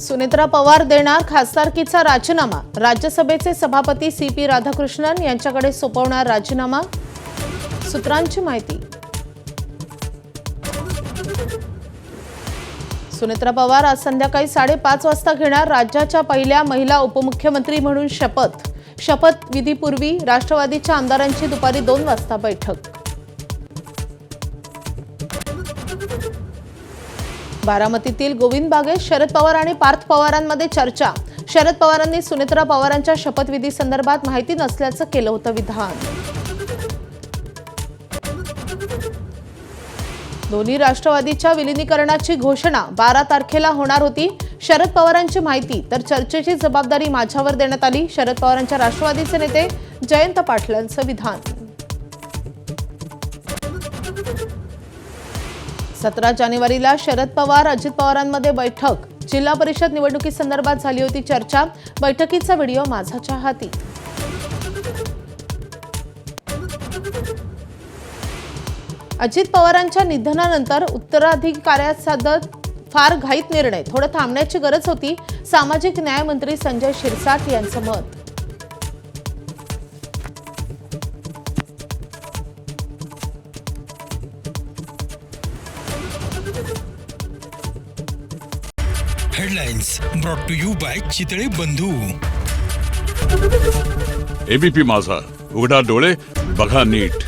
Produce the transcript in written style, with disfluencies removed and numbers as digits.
सुनेत्रा पवार देणार खासदारकीचा राजीनामा। राज्यसभेचे सभापती CP राधाकृष्णन यांच्याकडे सोपवणार राजीनामा। सूत्रांची माहिती। सुनेत्रा पवार आज संध्याकाळी 5:30 वाजता घेणार राज्याच्या पहिल्या महिला उपमुख्यमंत्री म्हणून शपथ। शपथविधीपूर्वी राष्ट्रवादीच्या आमदारांची दुपारी 2 वाजता बैठक। बारामतीतील गोविंद बागेत शरद पवार आणि पार्थ पवारांमध्ये चर्चा। शरद पवारांनी सुनेत्रा पवारांच्या शपथविधी संदर्भात माहिती नसल्याचं केलं होतं विधान। दोन्ही राष्ट्रवादीच्या विलीनीकरणाची घोषणा 12 तारखेला होणार होती। शरद पवारांची माहिती तर चर्चेची जबाबदारी माझ्यावर देण्यात आली। शरद पवारांच्या राष्ट्रवादीचे नेते जयंत पाटलांचं विधान। 17 जानेवारीला शरद पवार अजित पवारांमध्ये बैठक। जिल्हा परिषद निवडणुकीसंदर्भात झाली होती चर्चा। बैठकीचा व्हिडिओ माझ्याच्या हाती। अजित पवारांच्या निधनानंतर उत्तराधिकाऱ्यासोबत फार घाईत निर्णय, थोडं थांबण्याची गरज होती। सामाजिक न्याय मंत्री संजय शिरसाट यांचं मत। Headlines brought to you by Chitale Bandhu. ABP माझा, उघडा डोळे बघा नीट।